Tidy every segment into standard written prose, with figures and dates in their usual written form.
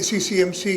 SCCMC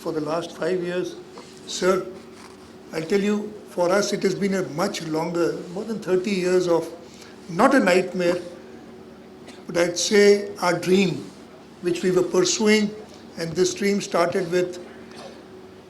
for the last 5 years. Sir, I'll tell you, for us it has been a much longer, more than 30 years of not a nightmare, but I'd say our dream, which we were pursuing, and this dream started with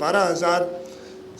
12,000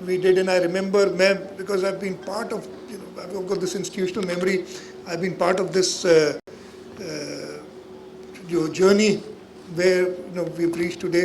we did, and I remember, because I've been part of, I've got this institutional memory, I've been part of this journey where we've reached today.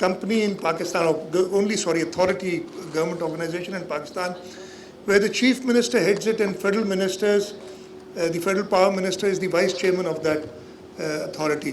company in Pakistan, authority, government organization in Pakistan, where the chief minister heads it and federal ministers, the federal power minister is the vice chairman of that authority.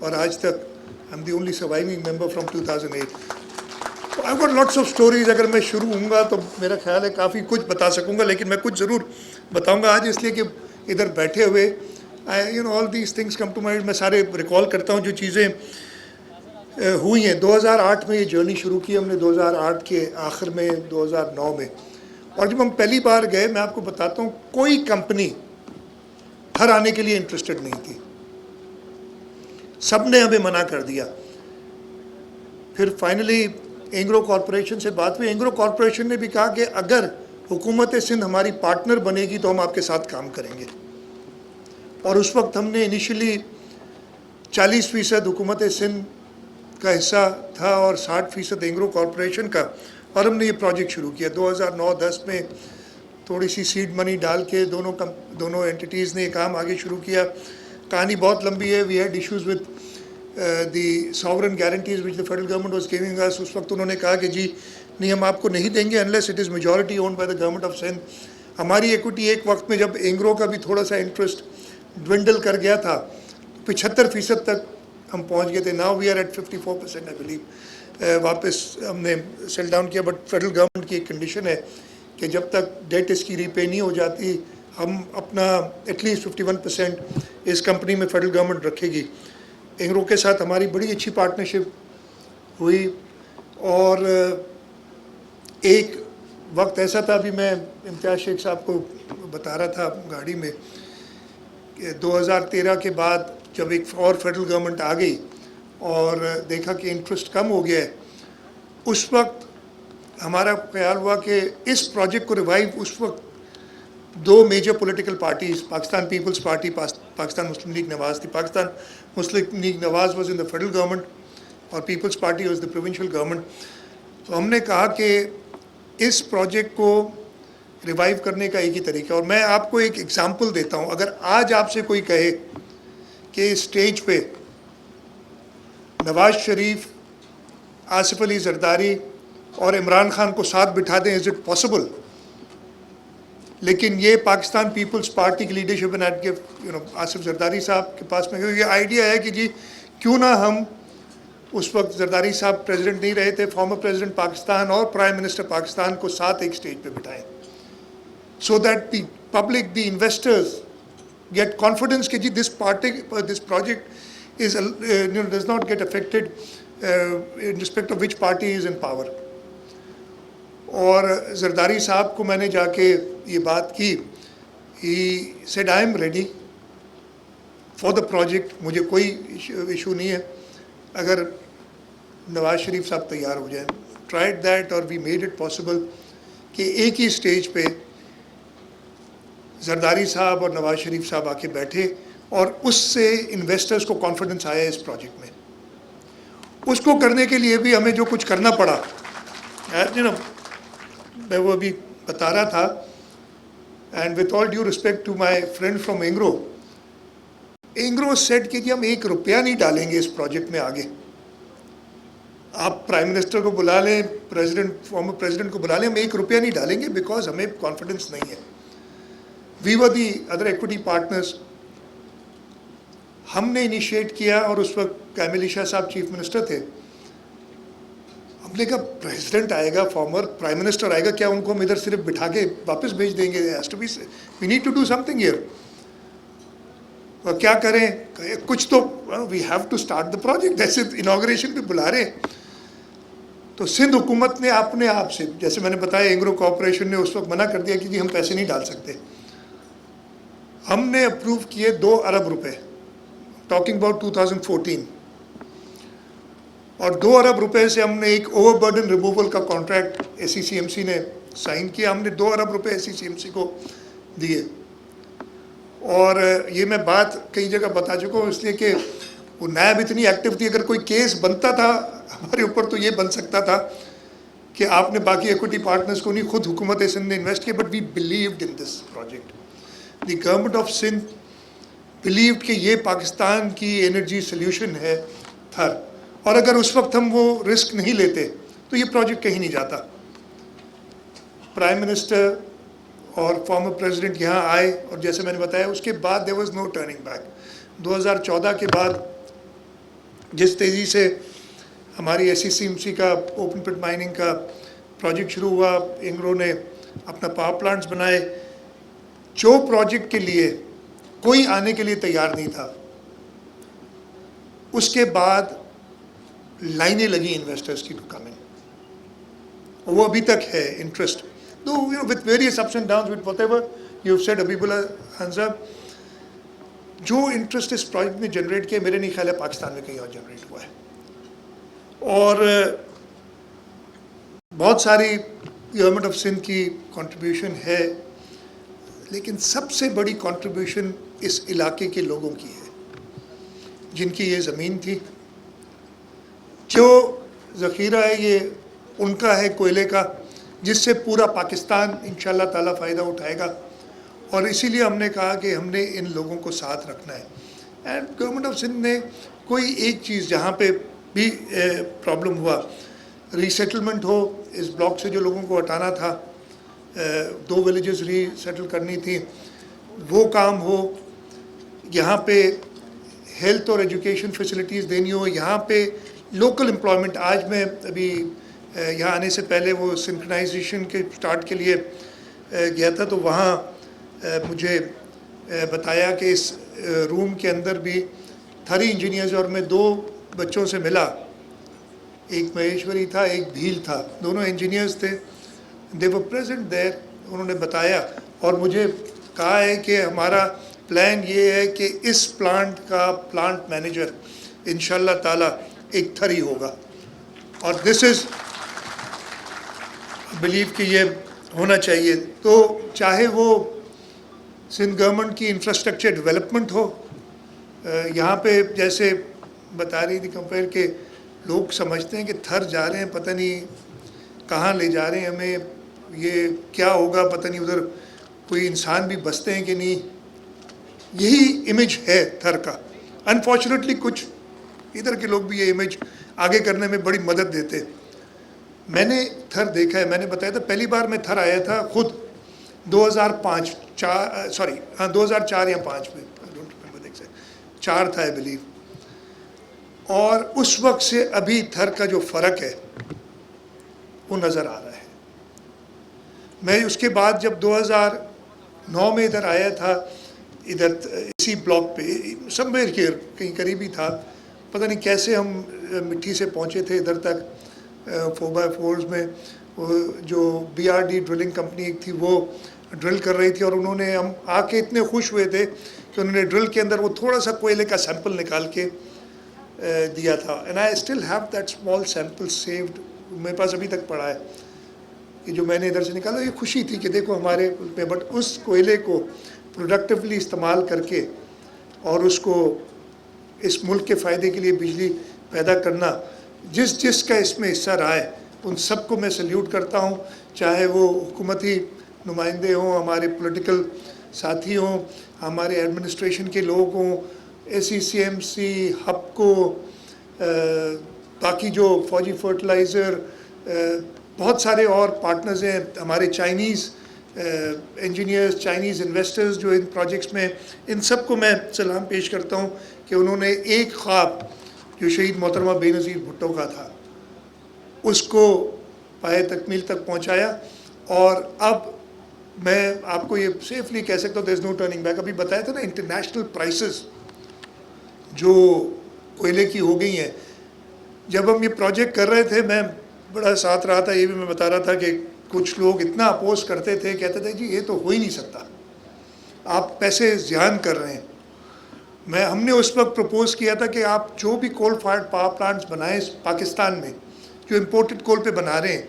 اور آج تک I'm the only surviving member from 2008. I've got lots of stories. اگر میں شروع ہوں گا تو میرا خیال ہے کافی کچھ بتا سکوں گا, لیکن میں کچھ ضرور بتاؤں گا آج, اس لیے کہ ادھر بیٹھے ہوئے all these things come to mind. میں سارے ریکال کرتا ہوں جو چیزیں ہوئی ہیں. 2008 میں یہ جرنی شروع کی ہم نے, 2008 کے آخر میں, 2009 میں. اور جب ہم پہلی بار گئے, میں آپ کو بتاتا ہوں, کوئی کمپنی ہر آنے کے لیے انٹرسٹڈ نہیں تھی, سب نے ہمیں منع کر دیا. پھر فائنلی اینگرو کارپوریشن سے بات ہوئی. اینگرو کارپوریشن نے بھی کہا کہ اگر حکومت سندھ ہماری پارٹنر بنے گی تو ہم آپ کے ساتھ کام کریں گے. اور اس وقت ہم نے انیشلی 40% حکومت سندھ کا حصہ تھا اور 60% اینگرو کارپوریشن کا, اور ہم نے یہ پروجیکٹ شروع کیا 2009-10 میں. تھوڑی سی سیڈ منی ڈال کے دونوں اینٹیٹیز نے یہ کام آگے شروع کیا. کہانی بہت لمبی ہے. We had issues with the sovereign guarantees وچ دا federal government was giving us. اس وقت انہوں نے کہا کہ جی نہیں, ہم آپ کو نہیں دیں گے unless it is majority owned by the government of Sindh. ہماری ایکوٹی ایک وقت میں جب اینگرو کا بھی تھوڑا سا انٹرسٹ ڈوینڈل کر گیا تھا, 75% تک ہم پہنچ گئے تھے. Now we are at 54% I believe. واپس ہم نے سیل ڈاؤن کیا. بٹ فیڈرل گورنمنٹ کی ایک کنڈیشن ہے کہ جب تک ڈیٹ اس کی ری پے نہیں ہو جاتی, ہم اپنا ایٹ لیسٹ 51% اس کمپنی میں فیڈرل گورنمنٹ رکھے گی. اینگرو کے ساتھ ہماری بڑی اچھی پارٹنرشپ ہوئی. اور ایک وقت ایسا تھا, ابھی میں امتیاز شیخ صاحب کو بتا رہا تھا گاڑی میں, کہ 2013 کے بعد جب ایک اور فیڈرل گورنمنٹ آ گئی اور دیکھا کہ انٹرسٹ کم ہو گیا ہے, اس وقت ہمارا خیال ہوا کہ اس پروجیکٹ کو ریوائیو, اس وقت 2 major political parties, Pakistan Peoples Party, Pakistan Muslim League Nawaz تھی. Pakistan Muslim League Nawaz was in the federal government اور Peoples Party was the provincial government. تو ہم نے کہا کہ اس پروجیکٹ کو ریوائیو کرنے کا ایک ہی طریقہ. اور میں آپ کو ایک ایگزامپل دیتا ہوں. اگر آج آپ سے کوئی کہے کہ اسٹیج پہ نواز شریف, آصف علی زرداری اور عمران خان کو ساتھ بٹھا دیں, از اٹ پاسبل؟ لیکن یہ پاکستان پیپلز پارٹی کی لیڈرشپ آصف زرداری صاحب کے پاس میں یہ آئیڈیا ہے کہ جی کیوں نہ ہم, اس وقت زرداری صاحب پریزیڈنٹ نہیں رہے تھے, فارمر پریزیڈنٹ پاکستان اور پرائم منسٹر پاکستان کو ساتھ ایک اسٹیج پہ بٹھائیں, so that the public, the investors get confidence کہ جی this project is does not get affected in respect of which party is in power. اور زرداری صاحب کو میں نے جا کے یہ بات کی. He said I am ready for the project. مجھے کوئی ایشو نہیں ہے اگر نواز شریف صاحب تیار ہو جائیں. Tried that اور we made it possible کہ ایک ہی اسٹیج پہ زرداری صاحب اور نواز شریف صاحب آ کے بیٹھے, اور اس سے انویسٹرز کو کانفیڈنس آیا اس پروجیکٹ میں. اس کو کرنے کے لیے بھی ہمیں جو کچھ کرنا پڑا, میں وہ ابھی بتا رہا تھا. And with all due respect to my friend from Engro set کہ جی ہم ₹1 نہیں ڈالیں گے اس پروجیکٹ میں آگے. آپ پرائم منسٹر کو بلا لیں, فارمر پریزیڈنٹ کو بلا لیں, ہم ₹1 نہیں ڈالیں گے بیکاز ہمیں کانفیڈنس نہیں ہے. وی ور دی ادر ایکوٹی پارٹنرز. ہم نے انیشیٹ کیا, اور اس وقت کیمل شاہ صاحب چیف منسٹر تھے. ہم نے کہا پریزیڈنٹ آئے گا, فارمر پرائم منسٹر آئے گا, کیا ان کو ہم ادھر صرف بٹھا کے واپس بھیج دیں گے؟ We need to do something here. اور کیا کریں, کچھ تو we have to start the project. جیسے انوگریشن پہ بلا رہے, تو سندھ حکومت نے اپنے آپ سے, جیسے میں نے بتایا, اینگرو کارپوریشن نے اس وقت منع کر دیا کہ جی ہم پیسے نہیں ڈال سکتے. ہم نے اپروو کیے ₹2 ارب, ٹاکنگ اباؤٹ 2014. اور ₹2 ارب سے ہم نے ایک اوور برڈن ریموول کا کانٹریکٹ SCCMC نے سائن کیا. ہم نے ₹2 ارب SCCMC کو دیے. اور یہ میں بات کئی جگہ بتا چکا ہوں, اس لیے کہ وہ نیب اتنی ایکٹیو تھی. اگر کوئی کیس بنتا تھا ہمارے اوپر تو یہ بن سکتا تھا کہ آپ نے باقی ایکوٹی پارٹنرز کو نہیں, خود حکومت سندھ نے انویسٹ کیا. But we believed in this project. The government of Sindh believed کہ یہ پاکستان کی انرجی سلیوشن ہے تھر. اور اگر اس وقت ہم وہ رسک نہیں لیتے تو یہ پروجیکٹ کہیں نہیں جاتا. پرائم منسٹر اور فارمر پریزیڈنٹ یہاں آئے, اور جیسے میں نے بتایا اس کے بعد there was no turning back. 2014 کے بعد جس تیزی سے ہماری SCCMC کا اوپن پٹ مائننگ کا پروجیکٹ شروع ہوا، انگرو نے اپنا پاور پلانٹس بنائے، جو پروجیکٹ کے لیے کوئی آنے کے لیے تیار نہیں تھا، اس کے بعد لائنیں لگی انویسٹرز کی ٹو کم ان، وہ ابھی تک ہے interest, with various ups and downs, with whatever you have said, حبیب اللہ خان صاحب، جو انٹرسٹ اس پروجیکٹ میں جنریٹ کیا میرے نہیں خیال ہے پاکستان میں کہیں اور جنریٹ ہوا ہے. اور بہت ساری گورنمنٹ آف سندھ کی کنٹریبیوشن ہے، لیکن سب سے بڑی کنٹریبیوشن اس علاقے کے لوگوں کی ہے، جن کی یہ زمین تھی. جو ذخیرہ ہے یہ ان کا ہے کوئلے کا، جس سے پورا پاکستان انشاءاللہ تعالیٰ فائدہ اٹھائے گا. اور اسی لیے ہم نے کہا کہ ہم نے ان لوگوں کو ساتھ رکھنا ہے. اینڈ گورنمنٹ آف سندھ نے کوئی ایک چیز جہاں پہ بھی پرابلم ہوا، ری سیٹلمنٹ ہو، اس بلاک سے جو لوگوں کو ہٹانا تھا، 2 ولیجز ری سیٹل کرنی تھی، وہ کام ہو، یہاں پہ ہیلتھ اور ایجوکیشن فیسلٹیز دینی ہو، یہاں پہ لوکل امپلائمنٹ. آج میں ابھی یہاں آنے سے پہلے وہ سنکرنائزیشن کے سٹارٹ کے لیے گیا تھا، تو وہاں مجھے بتایا کہ اس روم کے اندر بھی 30 انجینئرز، اور میں 2 بچوں سے ملا، ایک مہیشوری تھا ایک بھیل تھا، دونوں انجینئرز تھے. دے ور پریزنٹ دیر. انہوں نے بتایا اور مجھے کہا ہے کہ ہمارا پلان یہ ہے کہ اس پلانٹ کا پلانٹ مینیجر انشاءاللہ تعالیٰ ایک تھری ہوگا. اور دس از بلیو کہ یہ ہونا چاہیے. تو چاہے وہ سندھ گورنمنٹ کی انفراسٹرکچر ڈیولپمنٹ ہو، یہاں پہ جیسے بتا رہی تھی کمپیئر کہ لوگ سمجھتے ہیں کہ تھر جا رہے ہیں، پتہ نہیں کہاں لے جا رہے ہیں ہمیں، یہ کیا ہوگا، پتہ نہیں ادھر کوئی انسان بھی بستے ہیں کہ نہیں. یہی امیج ہے تھر کا. انفارچونیٹلی کچھ ادھر کے لوگ بھی یہ امیج آگے کرنے میں بڑی مدد دیتے. میں نے تھر دیکھا ہے، میں نے بتایا تھا پہلی بار میں تھر آیا تھا خود 2004 یا 5 میں، 4 تھا آئی بلیو. اور اس وقت سے ابھی تھر کا جو فرق ہے وہ نظر آ رہا ہے. میں اس کے بعد جب 2009 میں ادھر آیا تھا، ادھر اسی بلاک پہ سم ویئر ہیئر کہیں قریب ہی تھا، پتہ نہیں کیسے ہم مٹی سے پہنچے تھے ادھر تک 4x4 میں. جو BRD ڈرلنگ کمپنی ایک تھی وہ ڈرل کر رہی تھی، اور انہوں نے ہم آ کے اتنے خوش ہوئے تھے کہ انہوں نے ڈرل کے اندر وہ تھوڑا سا کوئلے کا سیمپل نکال کے دیا تھا. And I still have that small sample saved, میرے پاس ابھی تک پڑا ہے کہ جو میں نے ادھر سے نکالا. یہ خوشی تھی کہ دیکھو ہمارے میں، بٹ اس کوئلے کو پروڈکٹیولی استعمال کر کے اور اس کو اس ملک کے فائدے کے لیے بجلی پیدا کرنا، جس کا اس میں حصہ رہا ہے ان سب کو میں سلیوٹ کرتا ہوں، چاہے وہ حکومتی نمائندے ہوں، ہمارے پولیٹیکل ساتھی ہوں، ہمارے ایڈمنسٹریشن کے لوگ ہوں، SCCMC، ہپکو، باقی جو فوجی فرٹیلائزر، بہت سارے اور پارٹنرز ہیں، ہمارے چائنیز انجینئرز، چائنیز انویسٹرز جو ان پروجیکٹس میں، ان سب کو میں سلام پیش کرتا ہوں کہ انہوں نے ایک خواب جو شہید محترمہ بے نظیر بھٹو کا تھا اس کو پائے تکمیل تک پہنچایا. اور اب میں آپ کو یہ سیفلی کہہ سکتا ہوں there is no turning back. ابھی بتایا تھا نا انٹرنیشنل پرائسز جو کوئلے کی ہو گئی ہیں. جب ہم یہ پروجیکٹ کر رہے تھے میں بڑا ساتھ رہا تھا، یہ بھی میں بتا رہا تھا کہ کچھ لوگ اتنا اپوز کرتے تھے، کہتے تھے جی یہ تو ہو ہی نہیں سکتا، آپ پیسے ضیان کر رہے ہیں. ہم نے اس وقت پروپوز کیا تھا کہ آپ جو بھی کول فائرڈ پاور پلانٹس بنائیں پاکستان میں، جو امپورٹڈ کول پہ بنا رہے ہیں،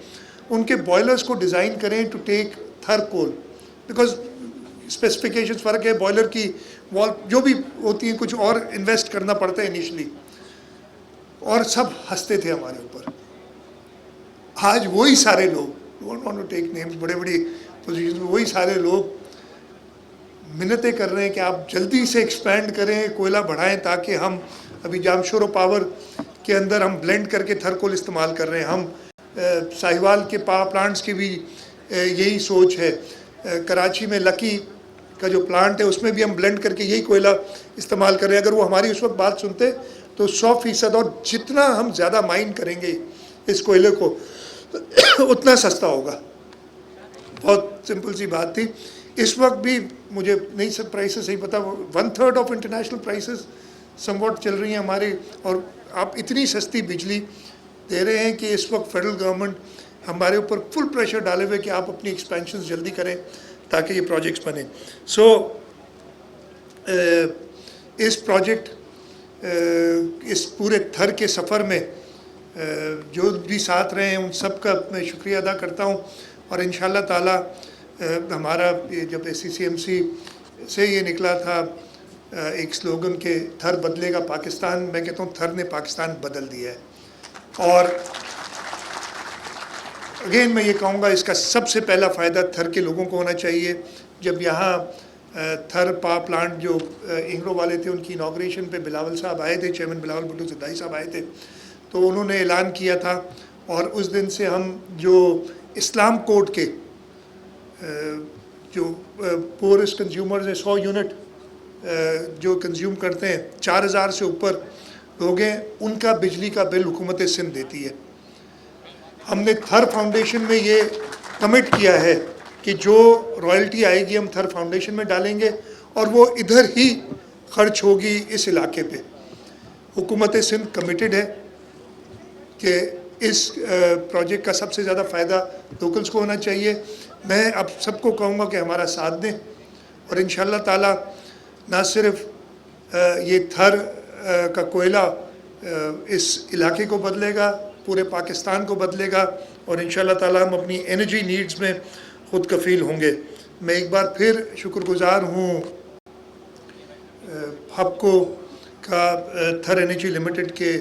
ان کے بوائلرز کو ڈیزائن کریں to take Thar coal, because specifications فرق ہے، بوائلر کی وال جو بھی ہوتی ہیں کچھ اور انویسٹ کرنا پڑتا ہے انیشلی. اور سب ہنستے تھے ہمارے اوپر. آج وہی سارے لوگ، don't want to take names, بڑے بڑی پوزیشن میں وہی سارے لوگ منتیں کر رہے ہیں کہ آپ جلدی سے ایکسپینڈ کریں، کوئلہ بڑھائیں، تاکہ ہم ابھی جامشورو پاور کے اندر ہم بلینڈ کر کے تھر کول استعمال کر رہے ہیں. ہم ساہیوال کے پاور پلانٹس کی بھی یہی سوچ ہے. کراچی میں لکی کا جو پلانٹ ہے اس میں بھی ہم بلینڈ کر کے یہی کوئلہ استعمال کر رہے ہیں. اگر وہ ہماری اس وقت بات سنتے تو 100%, اور جتنا ہم زیادہ مائن کریں گے اس کوئلے کو اتنا سستا ہوگا. بہت سمپل سی بات تھی. اس وقت بھی مجھے نہیں سب پرائسز صحیح پتہ, 1/3 of international prices some what چل رہی ہیں ہمارے, اور آپ اتنی سستی بجلی دے رہے ہیں کہ اس وقت فیڈرل گورنمنٹ ہمارے اوپر فل پریشر ڈالے ہوئے کہ آپ اپنی ایکسپینشنز جلدی کریں تاکہ یہ پروجیکٹس بنیں. سو اس پروجیکٹ اس پورے تھر کے سفر میں جو بھی ساتھ رہے ہیں ان سب کا میں شکریہ ادا کرتا ہوں. اور انشاءاللہ تعالی ہمارا جب SCCMC سے یہ نکلا تھا ایک سلوگن کہ تھر بدلے گا پاکستان, میں کہتا ہوں تھر نے پاکستان بدل دیا ہے. اور اگین میں یہ کہوں گا اس کا سب سے پہلا فائدہ تھر کے لوگوں کو ہونا چاہیے. جب یہاں تھر پاور پلانٹ جو انگرو والے تھے ان کی انوگریشن پہ بلاول صاحب آئے تھے, چیئرمین بلاول بھٹو زرداری صاحب آئے تھے, تو انہوں نے اعلان کیا تھا. اور اس دن سے ہم جو اسلام کوڈ کے جو پورسٹ کنزیومرز ہیں 100 یونٹ جو کنزیوم کرتے ہیں 4000 سے اوپر لوگ ہیں, ان کا بجلی کا بل حکومت سندھ دیتی ہے. ہم نے تھر فاؤنڈیشن میں یہ کمٹ کیا ہے کہ جو رائلٹی آئے گی ہم تھر فاؤنڈیشن میں ڈالیں گے اور وہ ادھر ہی خرچ ہوگی اس علاقے پہ. حکومت سندھ کمیٹڈ ہے کہ اس پروجیکٹ کا سب سے زیادہ فائدہ لوکلز کو ہونا چاہیے. میں اب سب کو کہوں گا کہ ہمارا ساتھ دیں, اور انشاءاللہ تعالی نہ صرف یہ تھر کا کوئلہ اس علاقے کو بدلے گا, پورے پاکستان کو بدلے گا, اور انشاءاللہ تعالی ہم اپنی انرجی نیڈز میں خود کفیل ہوں گے. میں ایک بار پھر شکر گزار ہوں ہپکو کا, تھر انرجی لمیٹڈ کے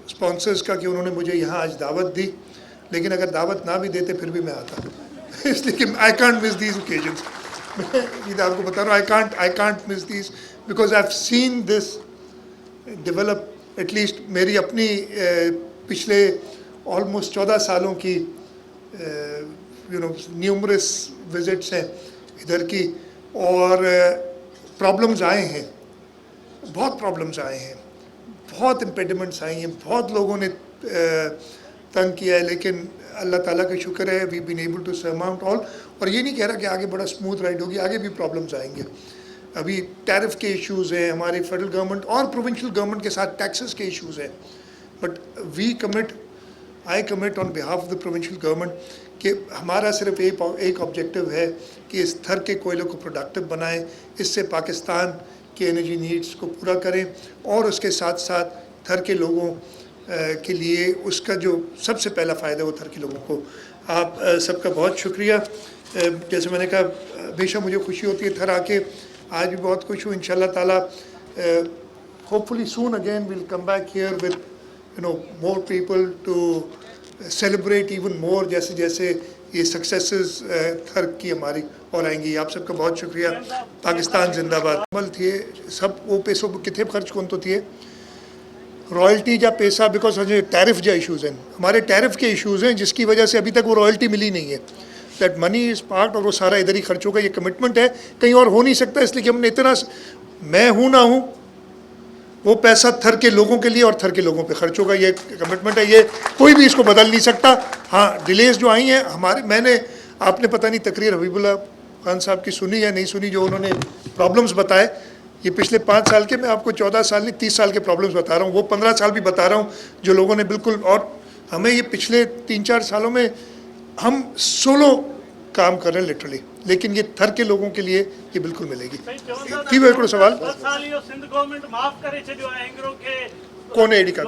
اسپانسرز کا, کہ انہوں نے مجھے یہاں آج دعوت دی. لیکن اگر دعوت نہ بھی دیتے پھر بھی میں آتا, اس لیے کہ I can't miss these occasions. میں یہ آپ کو بتا رہا ہوں, I can't miss these because I have seen this develop. At least میری اپنی پچھلے آلموسٹ 14 سالوں کی نیومرس وزٹس ہیں ادھر کی, اور پرابلمز آئے ہیں, بہت پرابلمز آئے ہیں, بہت امپیڈمنٹس آئی ہیں, بہت لوگوں نے تنگ کیا ہے, لیکن اللہ تعالیٰ کا شکر ہے وی بین ایبل ٹو سرماؤنٹ آل. اور یہ نہیں کہہ رہا کہ آگے بڑا اسموتھ رائڈ ہوگی, آگے بھی پرابلمز آئیں گے. ابھی ٹیرف کے ایشوز ہیں, ہماری فیڈرل گورنمنٹ اور پروونشل گورنمنٹ کے ساتھ ٹیکسز کے ایشوز ہیں, but I commit on behalf of the provincial government کہ ہمارا صرف ایک آبجیکٹو ہے کہ اس تھر کے کوئلے کو پروڈکٹیو بنائیں, اس سے پاکستان کے انرجی نیڈز کو پورا کریں, اور اس کے ساتھ ساتھ تھر کے لوگوں کے لیے اس کا جو سب سے پہلا فائدہ وہ تھر کے لوگوں کو. آپ سب کا بہت شکریہ. جیسے میں نے کہا ہمیشہ مجھے خوشی ہوتی ہے تھر آ کے, آج بھی بہت خوش ہوں. انشاءاللہ تعالیٰ hopefully soon again we'll come back here with more people to celebrate even more, جیسے جیسے یہ سکسیسز تھر کی ہماری اور آئیں گی. آپ سب کا بہت شکریہ. پاکستان زندہ باد. عمل تھے سب وہ پیسوں کتنے خرچ کون تو تھے رائلٹی جا پیسہ, بیکاز ٹیرف جا ایشوز ہیں, ہمارے ٹیرف کے ایشوز ہیں جس کی وجہ سے ابھی تک وہ رائلٹی ملی نہیں ہے. دیٹ منی از پارٹ, اور وہ سارا ادھر ہی خرچ ہوگا. یہ کمٹمنٹ ہے, کہیں اور ہو نہیں سکتا, اس لیے کہ ہم نے اتنا, میں ہوں نہ ہوں, وہ پیسہ تھر کے لوگوں کے لیے اور تھر کے لوگوں پہ خرچ ہوگا. یہ کمٹمنٹ ہے, یہ کوئی بھی اس کو بدل نہیں سکتا. ہاں ڈیلیز جو آئی ہیں ہمارے, میں نے آپ نے پتہ نہیں تقریر حبیب اللہ خان صاحب کی سنی یا نہیں سنی, جو انہوں نے پرابلمس بتائے. یہ پچھلے 5 سال کے, میں آپ کو 14 سال نہیں 30 سال کے پرابلمس بتا رہا ہوں, وہ 15 سال بھی بتا رہا ہوں جو لوگوں نے بالکل. اور ہمیں یہ پچھلے 3-4 سالوں میں ہم سولو کام کر رہے ہیں لٹرلی, لیکن یہ تھر کے لوگوں کے لیے یہ بالکل ملے گی. تھی وہ ایک سوال کون ہے ایڈی کا